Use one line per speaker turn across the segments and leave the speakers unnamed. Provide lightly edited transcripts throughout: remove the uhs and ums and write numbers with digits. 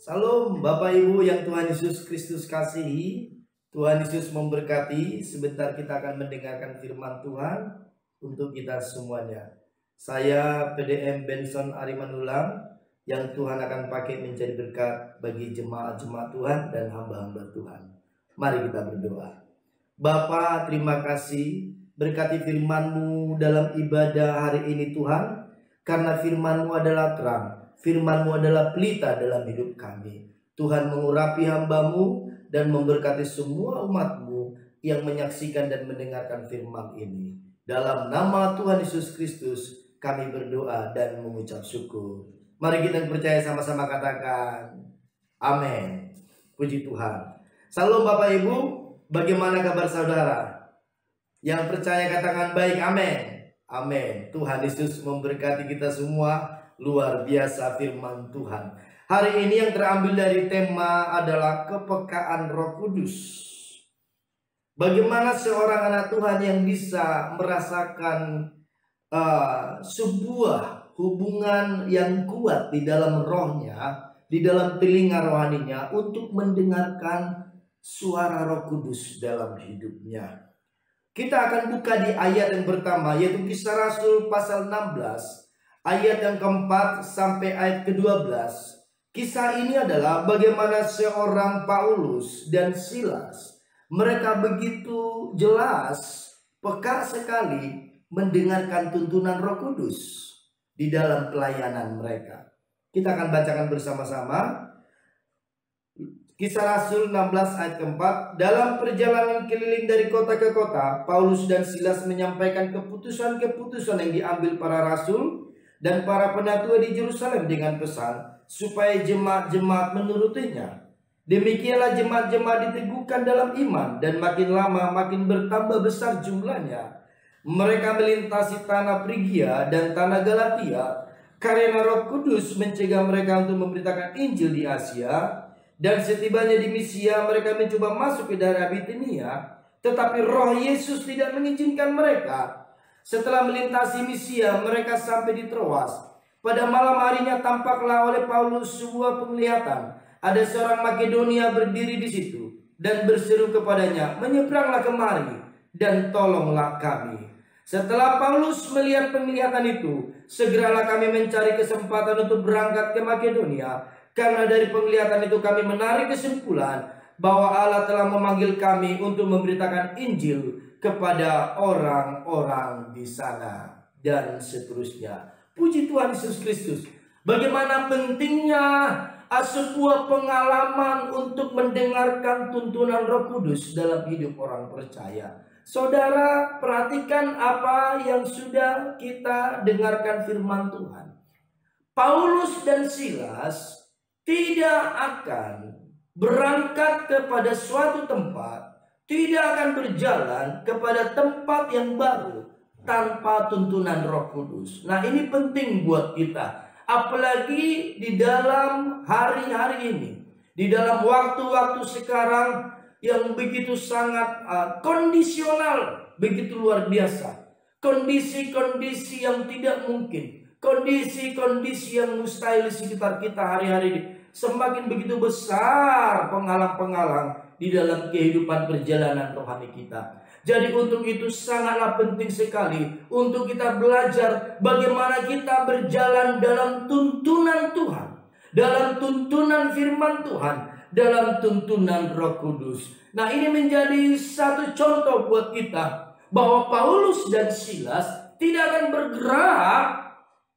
Salam Bapak Ibu yang Tuhan Yesus Kristus kasihi. Tuhan Yesus memberkati. Sebentar kita akan mendengarkan firman Tuhan untuk kita semuanya. Saya PDM Benson Arimanulang yang Tuhan akan pakai menjadi berkat bagi jemaat-jemaat Tuhan dan hamba-hamba Tuhan. Mari kita berdoa. Bapa, terima kasih, berkati firman-Mu dalam ibadah hari ini Tuhan, karena firman-Mu adalah terang, firman-Mu adalah pelita dalam hidup kami. Tuhan mengurapi hamba-Mu dan memberkati semua umat-Mu yang menyaksikan dan mendengarkan firman ini. Dalam nama Tuhan Yesus Kristus kami berdoa dan mengucap syukur. Mari kita percaya sama-sama, katakan amin. Puji Tuhan. Salam Bapak Ibu, bagaimana kabar saudara? Yang percaya katakan baik, amin. Amin. Tuhan Yesus memberkati kita semua. Luar biasa firman Tuhan. Hari ini yang terambil dari tema adalah kepekaan Roh Kudus. Bagaimana seorang anak Tuhan yang bisa merasakan sebuah hubungan yang kuat di dalam rohnya, di dalam telinga rohaninya, untuk mendengarkan suara Roh Kudus dalam hidupnya. Kita akan buka di ayat yang pertama, yaitu Kisah Rasul pasal 16 ayat yang keempat sampai ayat ke-12. Kisah ini adalah bagaimana seorang Paulus dan Silas, mereka begitu jelas, peka sekali mendengarkan tuntunan Roh Kudus di dalam pelayanan mereka. Kita akan bacakan bersama-sama Kisah Rasul 16 ayat keempat. Dalam perjalanan keliling dari kota ke kota, Paulus dan Silas menyampaikan keputusan-keputusan yang diambil para rasul dan para penatua di Yerusalem dengan pesan supaya jemaat-jemaat menurutinya. Demikianlah jemaat-jemaat diteguhkan dalam iman, dan makin lama makin bertambah besar jumlahnya. Mereka melintasi tanah Frigia dan tanah Galatia karena Roh Kudus mencegah mereka untuk memberitakan Injil di Asia. Dan setibanya di Misia, mereka mencoba masuk ke daerah Bitinia, tetapi Roh Yesus tidak mengizinkan mereka. Setelah melintasi Misia, mereka sampai di Troas. Pada malam harinya tampaklah oleh Paulus sebuah penglihatan. Ada seorang Makedonia berdiri di situ dan berseru kepadanya, "Menyeberanglah kemari dan tolonglah kami." Setelah Paulus melihat penglihatan itu, segeralah kami mencari kesempatan untuk berangkat ke Makedonia. Karena dari penglihatan itu kami menarik kesimpulan bahwa Allah telah memanggil kami untuk memberitakan Injil kepada orang-orang di sana, dan seterusnya. Puji Tuhan Yesus Kristus. Bagaimana pentingnya sebuah pengalaman untuk mendengarkan tuntunan Roh Kudus dalam hidup orang percaya. Saudara, perhatikan apa yang sudah kita dengarkan firman Tuhan. Paulus dan Silas tidak akan berangkat kepada suatu tempat, tidak akan berjalan kepada tempat yang baru tanpa tuntunan Roh Kudus. Nah, ini penting buat kita, apalagi di dalam hari-hari ini, di dalam waktu-waktu sekarang yang begitu sangat kondisional, begitu luar biasa. Kondisi-kondisi yang tidak mungkin, kondisi-kondisi yang mustahil di sekitar kita hari-hari ini, semakin begitu besar penghalang-penghalang di dalam kehidupan perjalanan rohani kita. Jadi untuk itu sangatlah penting sekali untuk kita belajar bagaimana kita berjalan dalam tuntunan Tuhan, dalam tuntunan firman Tuhan, dalam tuntunan Roh Kudus. Nah, ini menjadi satu contoh buat kita bahwa Paulus dan Silas tidak akan bergerak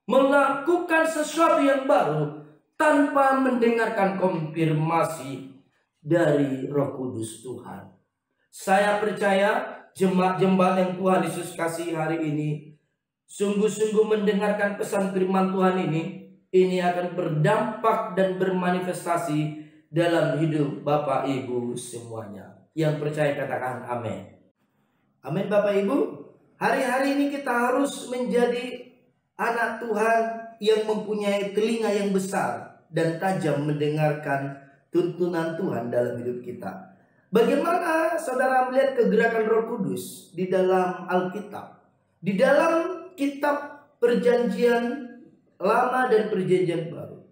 melakukan sesuatu yang baru tanpa mendengarkan konfirmasi dari Roh Kudus Tuhan. Saya percaya jemaat-jemaat yang Tuhan Yesus kasih hari ini sungguh-sungguh mendengarkan pesan firman Tuhan ini akan berdampak dan bermanifestasi dalam hidup Bapak Ibu semuanya. Yang percaya katakan amin. Amin Bapak Ibu. Hari-hari ini kita harus menjadi anak Tuhan yang mempunyai telinga yang besar dan tajam mendengarkan tuntunan Tuhan dalam hidup kita. Bagaimana saudara melihat kegerakan Roh Kudus di dalam Alkitab? Di dalam kitab Perjanjian Lama dan Perjanjian Baru,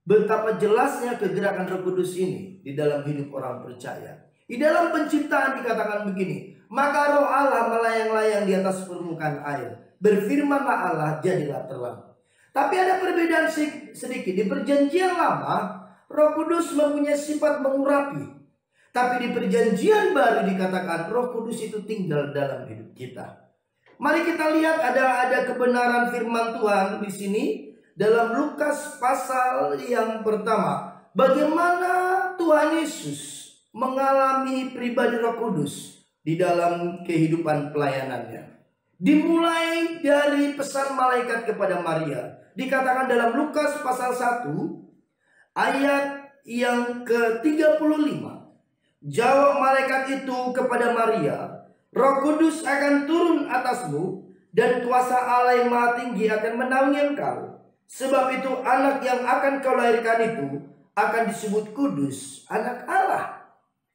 Betapa jelasnya kegerakan Roh Kudus ini di dalam hidup orang percaya. Di dalam penciptaan dikatakan begini, maka Roh Allah melayang-layang di atas permukaan air. Berfirmanlah Allah, jadilah terang. Tapi ada perbedaan sedikit. Di Perjanjian Lama, Roh Kudus mempunyai sifat mengurapi. Tapi di Perjanjian Baru dikatakan Roh Kudus itu tinggal dalam hidup kita. Mari kita lihat ada kebenaran firman Tuhan di sini dalam Lukas pasal yang pertama. Bagaimana Tuhan Yesus mengalami pribadi Roh Kudus di dalam kehidupan pelayanannya. Dimulai dari pesan malaikat kepada Maria. Dikatakan dalam Lukas pasal 1 ayat yang ke-35. Jawab malaikat itu kepada Maria, Roh Kudus akan turun atasmu dan kuasa Allah yang Maha Tinggi akan menaungi engkau. Sebab itu anak yang akan kau lahirkan itu akan disebut kudus, anak Allah.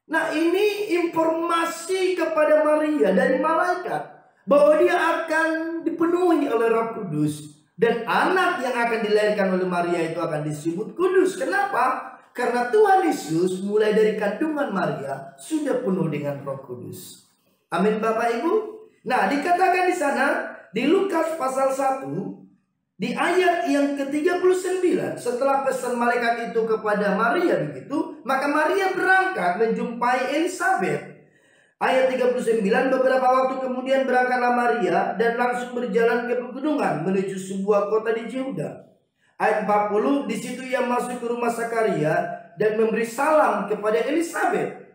Nah, ini informasi kepada Maria dari malaikat bahwa dia akan dipenuhi oleh Roh Kudus. Dan anak yang akan dilahirkan oleh Maria itu akan disebut kudus. Kenapa? Karena Tuhan Yesus mulai dari kandungan Maria sudah penuh dengan Roh Kudus. Amin Bapak Ibu. Nah, dikatakan di sana di Lukas pasal 1 di ayat yang ke-39, setelah pesan malaikat itu kepada Maria begitu, maka Maria berangkat menjumpai Elisabet. Ayat 39, beberapa waktu kemudian berangkatlah Maria dan langsung berjalan ke pegunungan menuju sebuah kota di Yehuda. Ayat 40, di situ ia masuk ke rumah Sakaria dan memberi salam kepada Elisabet.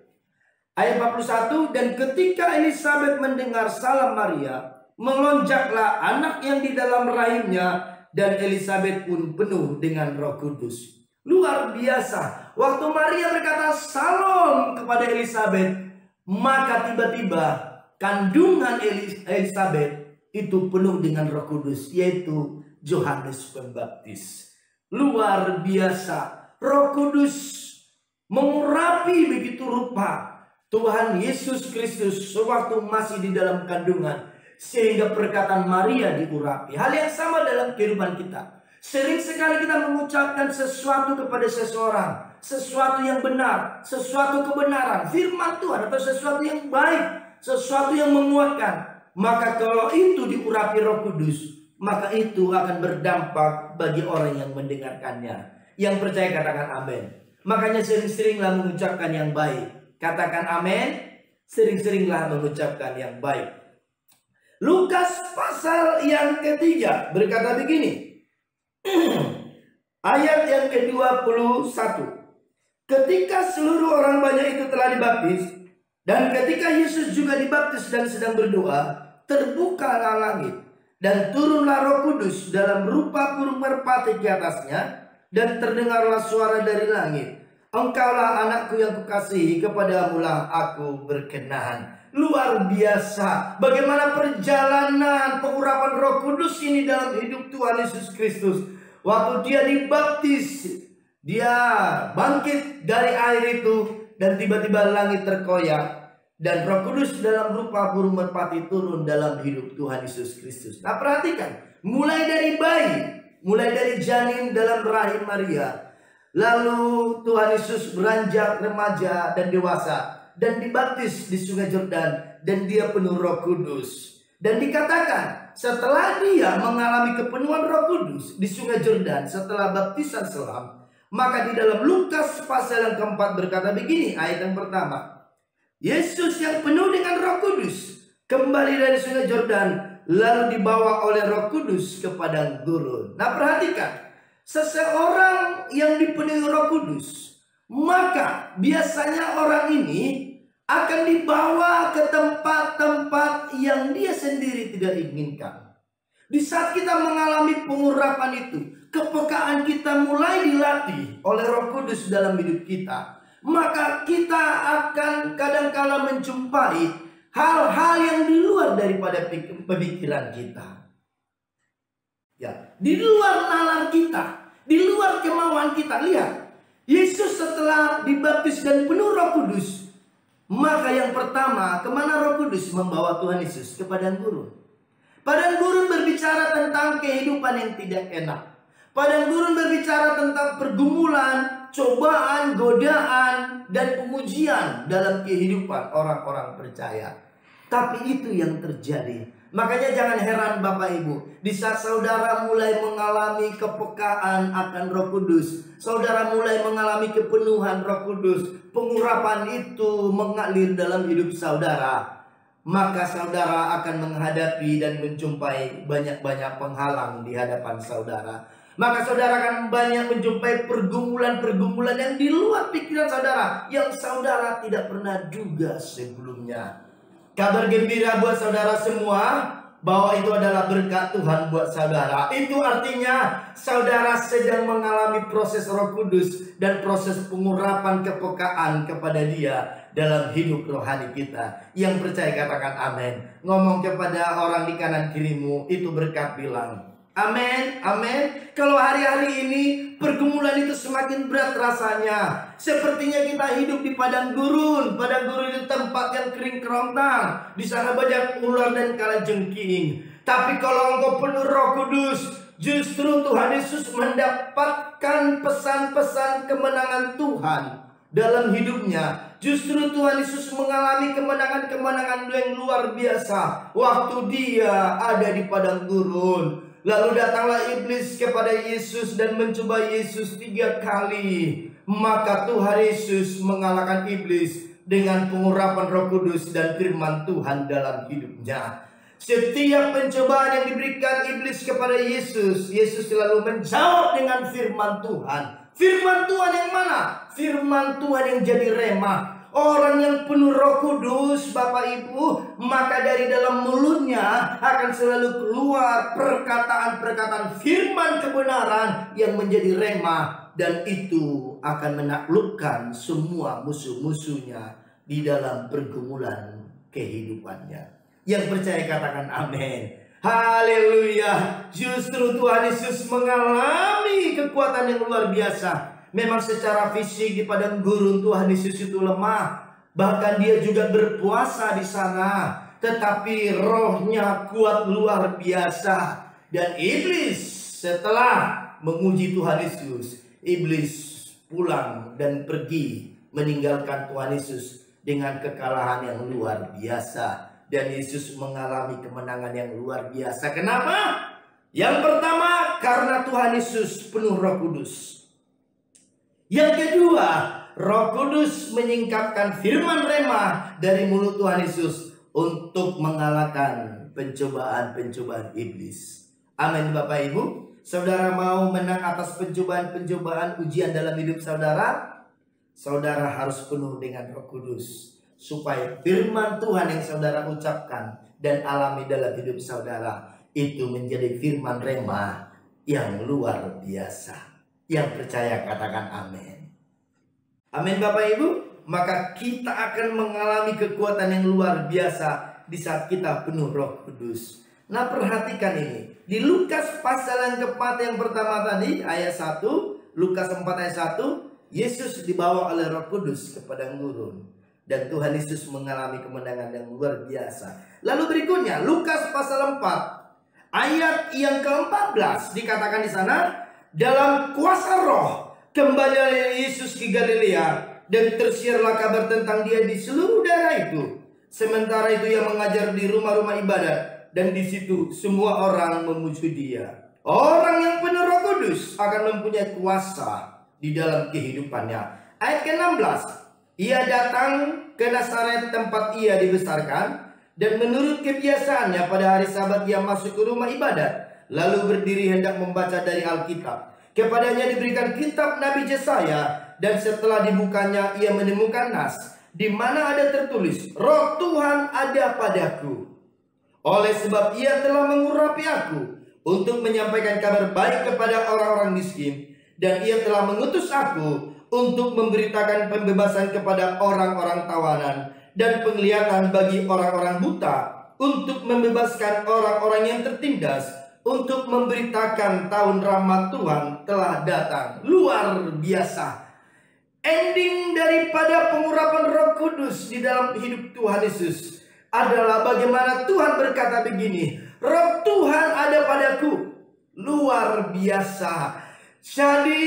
Ayat 41, dan ketika Elisabet mendengar salam Maria, melonjaklah anak yang di dalam rahimnya, dan Elisabet pun penuh dengan Roh Kudus. Luar biasa. Waktu Maria berkata salam kepada Elisabet, maka tiba-tiba kandungan Elisabet itu penuh dengan Roh Kudus, yaitu Yohanes Pembaptis. Luar biasa. Roh Kudus mengurapi begitu rupa Tuhan Yesus Kristus sewaktu masih di dalam kandungan, sehingga perkataan Maria diurapi. Hal yang sama dalam kehidupan kita. Sering sekali kita mengucapkan sesuatu kepada seseorang, sesuatu yang benar, sesuatu kebenaran, firman Tuhan, atau sesuatu yang baik, sesuatu yang menguatkan. Maka kalau itu diurapi Roh Kudus, maka itu akan berdampak bagi orang yang mendengarkannya. Yang percaya katakan amin. Makanya sering-seringlah mengucapkan yang baik. Katakan amin. Sering-seringlah mengucapkan yang baik. Lukas pasal yang ketiga berkata begini. Ayat yang ke-21. Ketika seluruh orang banyak itu telah dibaptis, dan ketika Yesus juga dibaptis dan sedang berdoa, terbukalah langit, dan turunlah Roh Kudus dalam rupa burung merpati di atasnya, dan terdengarlah suara dari langit, Engkaulah anakku yang kukasihi, kepadamulah aku berkenan. Luar biasa bagaimana perjalanan pengurapan Roh Kudus ini dalam hidup Tuhan Yesus Kristus. Waktu dia dibaptis, dia bangkit dari air itu, dan tiba-tiba langit terkoyak, dan Roh Kudus dalam rupa burung merpati turun dalam hidup Tuhan Yesus Kristus. Nah, perhatikan, mulai dari bayi, mulai dari janin dalam rahim Maria, lalu Tuhan Yesus beranjak remaja dan dewasa, dan dibaptis di Sungai Yordan, dan dia penuh Roh Kudus. Dan dikatakan setelah dia mengalami kepenuhan Roh Kudus di Sungai Yordan setelah baptisan selam, maka di dalam Lukas pasal yang keempat berkata begini, ayat yang pertama, Yesus yang penuh dengan Roh Kudus kembali dari Sungai Yordan, lalu dibawa oleh Roh Kudus ke padang gurun. Nah, perhatikan, seseorang yang dipenuhi Roh Kudus, maka biasanya orang ini akan dibawa ke tempat-tempat yang dia sendiri tidak inginkan. Di saat kita mengalami pengurapan itu, kepekaan kita mulai dilatih oleh Roh Kudus dalam hidup kita, maka kita akan kadangkala menjumpai hal-hal yang di luar daripada pemikiran kita. Ya, di luar nalar kita, di luar kemauan kita. Lihat, Yesus setelah dibaptis dan penuh Roh Kudus, maka yang pertama, kemana Roh Kudus membawa Tuhan Yesus? Ke padang gurun. Padang gurun berbicara tentang kehidupan yang tidak enak. Padang gurun berbicara tentang pergumulan, cobaan, godaan, dan pengujian dalam kehidupan orang-orang percaya. Tapi itu yang terjadi. Makanya jangan heran Bapak Ibu, di saat saudara mulai mengalami kepekaan akan Roh Kudus, saudara mulai mengalami kepenuhan Roh Kudus, pengurapan itu mengalir dalam hidup saudara, maka saudara akan menghadapi dan menjumpai banyak-banyak penghalang di hadapan saudara. Maka saudara akan banyak menjumpai pergumulan-pergumulan yang di luar pikiran saudara, yang saudara tidak pernah duga sebelumnya. Kabar gembira buat saudara semua, bahwa itu adalah berkat Tuhan buat saudara. Itu artinya saudara sedang mengalami proses Roh Kudus dan proses pengurapan kepekaan kepada Dia dalam hidup rohani kita. Yang percaya katakan amin. Ngomong kepada orang di kanan kirimu, itu berkat, bilang amin, amin. Kalau hari-hari ini pergumulan itu semakin berat rasanya, sepertinya kita hidup di padang gurun. Padang gurun itu tempat yang kering kerontang, di sana banyak ular dan kalajengking. Tapi kalau engkau penuh Roh Kudus, justru Tuhan Yesus mendapatkan pesan-pesan kemenangan Tuhan dalam hidupnya. Justru Tuhan Yesus mengalami kemenangan-kemenangan yang luar biasa waktu Dia ada di padang gurun. Lalu datanglah iblis kepada Yesus dan mencoba Yesus 3 kali. Maka Tuhan Yesus mengalahkan iblis dengan pengurapan Roh Kudus dan firman Tuhan dalam hidupnya. Setiap pencobaan yang diberikan iblis kepada Yesus, Yesus selalu menjawab dengan firman Tuhan. Firman Tuhan yang mana? Firman Tuhan yang jadi rema. Orang yang penuh Roh Kudus, Bapak Ibu, maka dari dalam mulutnya akan selalu keluar perkataan-perkataan firman kebenaran yang menjadi rema, dan itu akan menaklukkan semua musuh-musuhnya di dalam pergumulan kehidupannya. Yang percaya katakan amin. Haleluya. Justru Tuhan Yesus mengalami kekuatan yang luar biasa. Memang secara fisik di padang gurun Tuhan Yesus itu lemah, bahkan Dia juga berpuasa di sana, tetapi rohnya kuat luar biasa. Dan iblis setelah menguji Tuhan Yesus, iblis pulang dan pergi meninggalkan Tuhan Yesus dengan kekalahan yang luar biasa. Dan Yesus mengalami kemenangan yang luar biasa. Kenapa? Yang pertama, karena Tuhan Yesus penuh Roh Kudus. Yang kedua, Roh Kudus menyingkapkan firman rema dari mulut Tuhan Yesus untuk mengalahkan pencobaan-pencobaan iblis. Amin Bapak Ibu. Saudara mau menang atas pencobaan-pencobaan ujian dalam hidup saudara? Saudara harus penuh dengan Roh Kudus, supaya firman Tuhan yang saudara ucapkan dan alami dalam hidup saudara itu menjadi firman rema yang luar biasa. Yang percaya katakan amin. Amin Bapak Ibu. Maka kita akan mengalami kekuatan yang luar biasa di saat kita penuh Roh Kudus. Nah, perhatikan ini. Di Lukas pasal yang keempat yang pertama tadi, ayat 1, Lukas 4 ayat 1, Yesus dibawa oleh Roh Kudus ke padang gurun. Dan Tuhan Yesus mengalami kemenangan yang luar biasa. Lalu berikutnya, Lukas pasal 4 ayat yang ke-14 dikatakan di sana, dalam kuasa Roh kembali Yesus ke Galilea, dan tersiarlah kabar tentang Dia di seluruh daerah itu. Sementara itu Ia mengajar di rumah-rumah ibadat, dan di situ semua orang memuji Dia. Orang yang penuh Roh Kudus akan mempunyai kuasa di dalam kehidupannya. Ayat ke-16, Ia datang ke Nazaret tempat Ia dibesarkan, dan menurut kebiasaannya pada hari Sabat Ia masuk ke rumah ibadat, lalu berdiri hendak membaca dari Alkitab. Kepadanya diberikan kitab Nabi Yesaya, dan setelah dibukanya Ia menemukan nas, di mana ada tertulis, Roh Tuhan ada padaku, oleh sebab Ia telah mengurapi aku untuk menyampaikan kabar baik kepada orang-orang miskin, dan Ia telah mengutus aku untuk memberitakan pembebasan kepada orang-orang tawanan, dan penglihatan bagi orang-orang buta, untuk membebaskan orang-orang yang tertindas, untuk memberitakan tahun rahmat Tuhan telah datang. Luar biasa. Ending daripada pengurapan Roh Kudus di dalam hidup Tuhan Yesus adalah bagaimana Tuhan berkata begini, Roh Tuhan ada padaku. Luar biasa. Jadi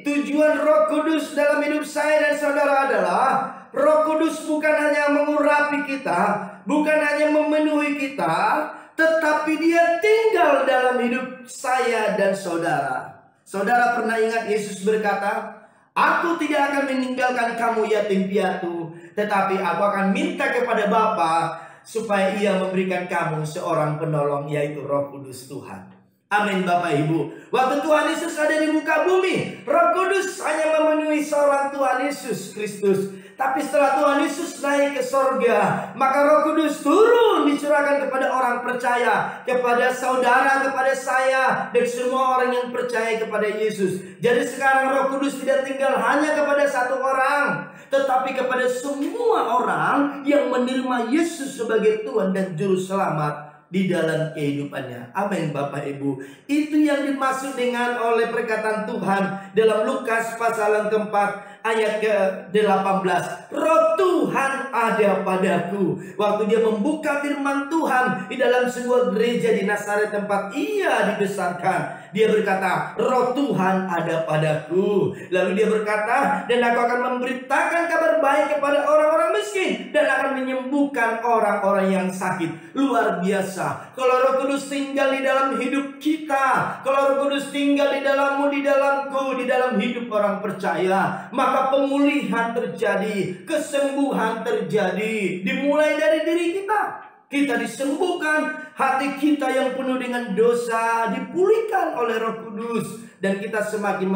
tujuan Roh Kudus dalam hidup saya dan saudara adalah Roh Kudus bukan hanya mengurapi kita, bukan hanya memenuhi kita, tetapi Dia tinggal dalam hidup saya dan saudara. Saudara pernah ingat Yesus berkata, "Aku tidak akan meninggalkan kamu yatim piatu, tetapi aku akan minta kepada Bapa supaya Ia memberikan kamu seorang penolong, yaitu Roh Kudus Tuhan." Amin Bapak Ibu. Waktu Tuhan Yesus ada di muka bumi, Roh Kudus hanya memenuhi seorang Tuhan Yesus Kristus. Tapi setelah Tuhan Yesus naik ke sorga, maka Roh Kudus turun dicurahkan kepada orang percaya, kepada saudara, kepada saya, dan semua orang yang percaya kepada Yesus. Jadi sekarang Roh Kudus tidak tinggal hanya kepada satu orang, tetapi kepada semua orang yang menerima Yesus sebagai Tuhan dan Juru Selamat di dalam kehidupannya. Amin Bapak Ibu. Itu yang dimaksud dengan oleh perkataan Tuhan dalam Lukas pasal yang keempat ayat ke-18. Roh Tuhan ada padaku. Waktu Dia membuka firman Tuhan di dalam sebuah gereja di Nazaret tempat Ia dibesarkan, Dia berkata, Roh Tuhan ada padaku. Lalu Dia berkata, dan aku akan memberitakan kabar baik kepada orang-orang miskin dan akan menyembuhkan orang-orang yang sakit. Luar biasa. Kalau Roh Kudus tinggal di dalam hidup kita, kalau Roh Kudus tinggal di dalammu, di dalamku, di dalam hidup orang percaya, maka pemulihan terjadi, kesembuhan terjadi, dimulai dari diri kita. Kita disembuhkan, hati kita yang penuh dengan dosa dipulihkan oleh Roh Kudus, dan kita semakin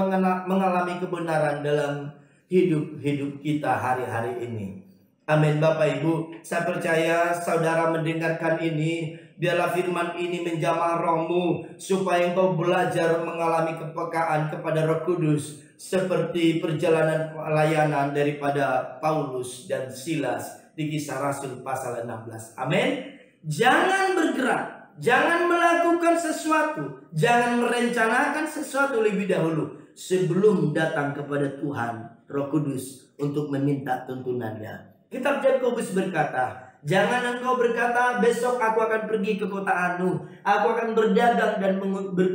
mengalami kebenaran dalam hidup kita hari-hari ini. Amin Bapak Ibu. Saya percaya saudara mendengarkan ini, biarlah firman ini menjamah rohmu, supaya engkau belajar mengalami kepekaan kepada Roh Kudus, seperti perjalanan pelayanan daripada Paulus dan Silas di Kisah Rasul pasal 16. Amin. Jangan bergerak, jangan melakukan sesuatu, jangan merencanakan sesuatu lebih dahulu sebelum datang kepada Tuhan Roh Kudus untuk meminta tuntunannya. Kitab Yakobus berkata, jangan engkau berkata, besok aku akan pergi ke kota anu, aku akan berdagang dan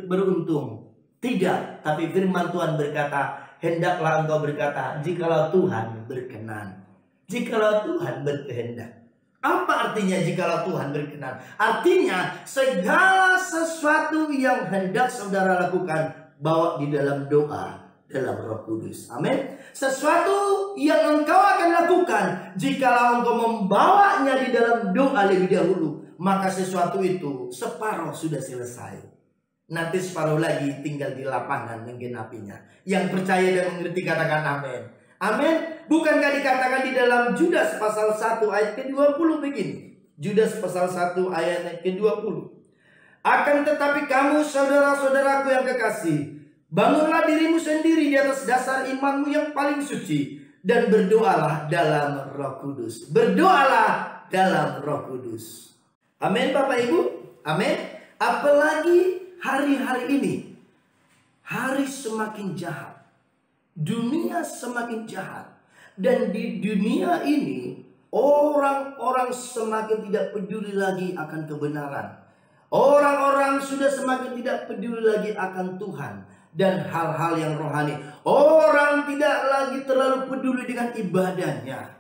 beruntung. Tidak, tapi firman Tuhan berkata, hendaklah engkau berkata, jikalau Tuhan berkenan. Jikalau Tuhan berkehendak. Apa artinya jikalau Tuhan berkenan? Artinya segala sesuatu yang hendak saudara lakukan, bawa di dalam doa, dalam Roh Kudus. Amin. Sesuatu yang engkau akan lakukan, jikalau engkau membawanya di dalam doa lebih dahulu, maka sesuatu itu separuh sudah selesai. Nanti separuh lagi tinggal di lapangan menggenapinya. Yang percaya dan mengerti katakan amin. Amin. Bukankah dikatakan di dalam Judas pasal 1 ayat ke-20 begini. Judas pasal 1 ayat ke-20. Akan tetapi kamu saudara-saudaraku yang kekasih, bangunlah dirimu sendiri di atas dasar imanmu yang paling suci, dan berdoalah dalam Roh Kudus. Berdoalah dalam Roh Kudus. Amin Bapak Ibu. Amin. Apalagi hari-hari ini, hari semakin jahat, dunia semakin jahat, dan di dunia ini orang-orang semakin tidak peduli lagi akan kebenaran. Orang-orang sudah semakin tidak peduli lagi akan Tuhan dan hal-hal yang rohani. Orang tidak lagi terlalu peduli dengan ibadahnya.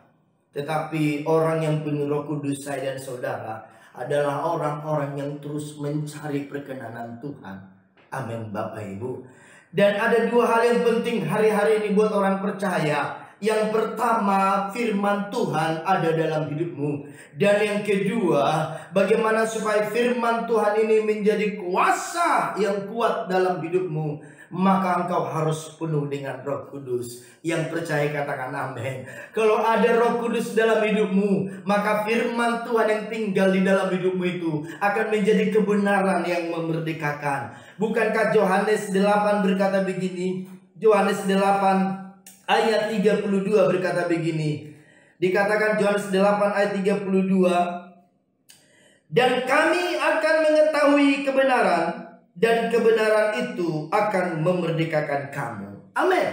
Tetapi orang yang penuh Roh Kudus, saya dan saudara, adalah orang-orang yang terus mencari perkenanan Tuhan. Amin Bapak Ibu. Dan ada dua hal yang penting hari-hari ini buat orang percaya. Yang pertama, firman Tuhan ada dalam hidupmu. Dan yang kedua, bagaimana supaya firman Tuhan ini menjadi kuasa yang kuat dalam hidupmu. Maka engkau harus penuh dengan Roh Kudus. Yang percaya katakan amin. Kalau ada Roh Kudus dalam hidupmu, maka firman Tuhan yang tinggal di dalam hidupmu itu akan menjadi kebenaran yang memerdekakan. Bukankah Yohanes 8 berkata begini? Yohanes 8 ayat 32 berkata begini. Dikatakan Yohanes 8 ayat 32. Dan kami akan mengetahui kebenaran, dan kebenaran itu akan memerdekakan kamu. Amin.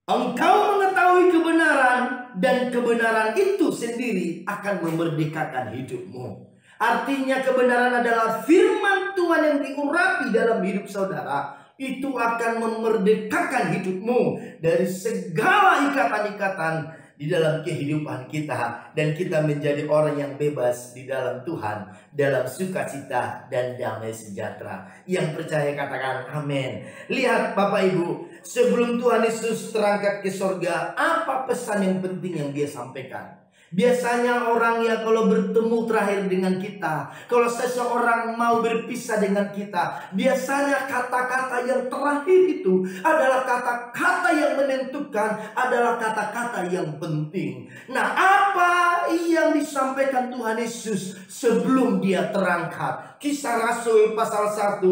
Engkau mengetahui kebenaran, dan kebenaran itu sendiri akan memerdekakan hidupmu. Artinya kebenaran adalah firman Tuhan yang diurapi dalam hidup saudara. Itu akan memerdekakan hidupmu dari segala ikatan-ikatan di dalam kehidupan kita. Dan kita menjadi orang yang bebas di dalam Tuhan, dalam sukacita dan damai sejahtera. Yang percaya katakan amin. Lihat Bapak Ibu, sebelum Tuhan Yesus terangkat ke sorga, apa pesan yang penting yang dia sampaikan? Biasanya orang yang kalau bertemu terakhir dengan kita, kalau seseorang mau berpisah dengan kita, biasanya kata-kata yang terakhir itu adalah kata-kata yang menentukan, adalah kata-kata yang penting. Nah, apa yang disampaikan Tuhan Yesus sebelum dia terangkat? Kisah Rasul pasal 1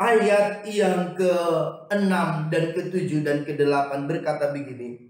ayat yang ke-6 dan ke-7 dan ke-8 berkata begini.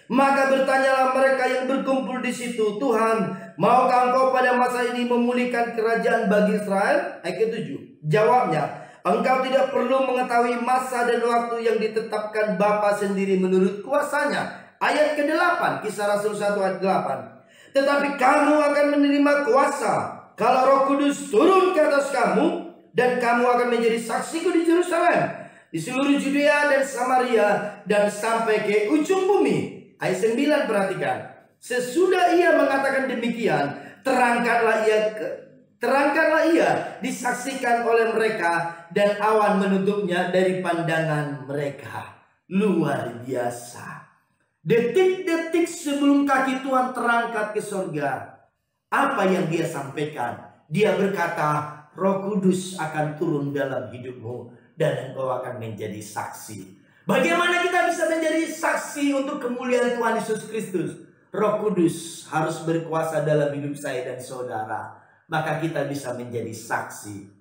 Maka bertanyalah mereka yang berkumpul di situ, Tuhan, maukah Engkau pada masa ini memulihkan kerajaan bagi Israel? Ayat ke-7. Jawabnya, Engkau tidak perlu mengetahui masa dan waktu yang ditetapkan Bapa sendiri menurut kuasanya. Ayat ke-8, Kisah Rasul 1 ayat 8. Tetapi kamu akan menerima kuasa kalau Roh Kudus turun ke atas kamu, dan kamu akan menjadi saksiku di Yerusalem, di seluruh Judea dan Samaria, dan sampai ke ujung bumi. Ayat 9 perhatikan. Sesudah ia mengatakan demikian, terangkatlah ia disaksikan oleh mereka, dan awan menutupnya dari pandangan mereka. Luar biasa. Detik-detik sebelum kaki Tuhan terangkat ke sorga, apa yang dia sampaikan? Dia berkata, Roh Kudus akan turun dalam hidupmu, dan engkau akan menjadi saksi. Bagaimana kita bisa menjadi saksi untuk kemuliaan Tuhan Yesus Kristus? Roh Kudus harus berkuasa dalam hidup saya dan saudara, maka kita bisa menjadi saksi.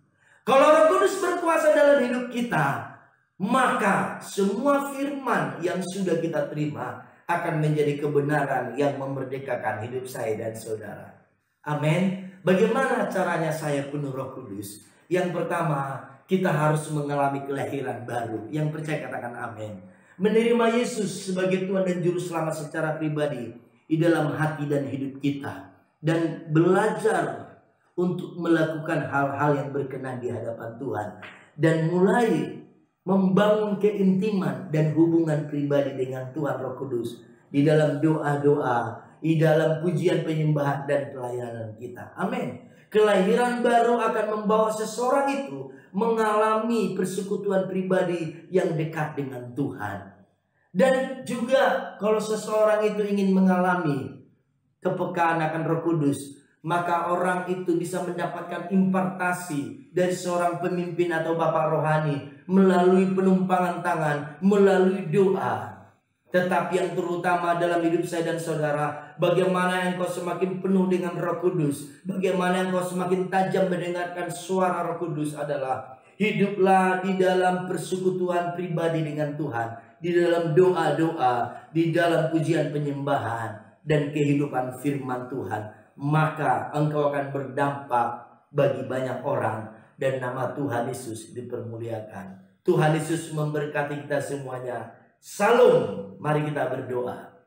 Kalau Roh Kudus berkuasa dalam hidup kita, maka semua firman yang sudah kita terima akan menjadi kebenaran yang memerdekakan hidup saya dan saudara. Amin. Bagaimana caranya saya penuh Roh Kudus? Yang pertama, kita harus mengalami kelahiran baru. Yang percaya katakan amin. Menerima Yesus sebagai Tuhan dan Juru Selamat secara pribadi di dalam hati dan hidup kita. Dan belajar untuk melakukan hal-hal yang berkenan di hadapan Tuhan. Dan mulai membangun keintiman dan hubungan pribadi dengan Tuhan Roh Kudus. Di dalam doa-doa, di dalam pujian penyembahan dan pelayanan kita. Amin. Kelahiran baru akan membawa seseorang itu mengalami persekutuan pribadi yang dekat dengan Tuhan. Dan juga kalau seseorang itu ingin mengalami kepekaan akan Roh Kudus, maka orang itu bisa mendapatkan impartasi dari seorang pemimpin atau bapak rohani melalui penumpangan tangan, melalui doa. Tetapi yang terutama dalam hidup saya dan saudara, bagaimana engkau semakin penuh dengan Roh Kudus, bagaimana engkau semakin tajam mendengarkan suara Roh Kudus adalah hiduplah di dalam persekutuan pribadi dengan Tuhan, di dalam doa-doa, di dalam pujian penyembahan dan kehidupan firman Tuhan. Maka engkau akan berdampak bagi banyak orang dan nama Tuhan Yesus dipermuliakan. Tuhan Yesus memberkati kita semuanya. Salam, mari kita berdoa.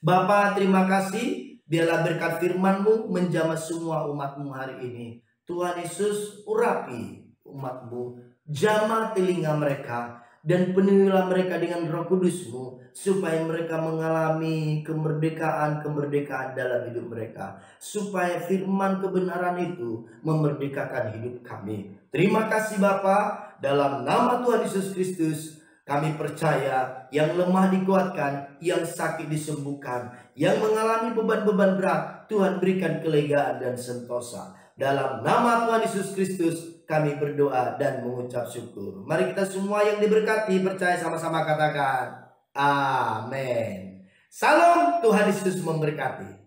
Bapa, terima kasih, biarlah berkat firman-Mu menjamah semua umat-Mu hari ini. Tuhan Yesus, urapi umat-Mu, jamah telinga mereka, dan penuhilah mereka dengan Roh Kudus-Mu, supaya mereka mengalami kemerdekaan dalam hidup mereka, supaya firman kebenaran itu memerdekakan hidup kami. Terima kasih Bapa, dalam nama Tuhan Yesus Kristus kami percaya, yang lemah dikuatkan, yang sakit disembuhkan, yang mengalami beban-beban berat, Tuhan berikan kelegaan dan sentosa. Dalam nama Tuhan Yesus Kristus kami berdoa dan mengucap syukur. Mari kita semua yang diberkati percaya sama-sama katakan amin. Salam, Tuhan Yesus memberkati.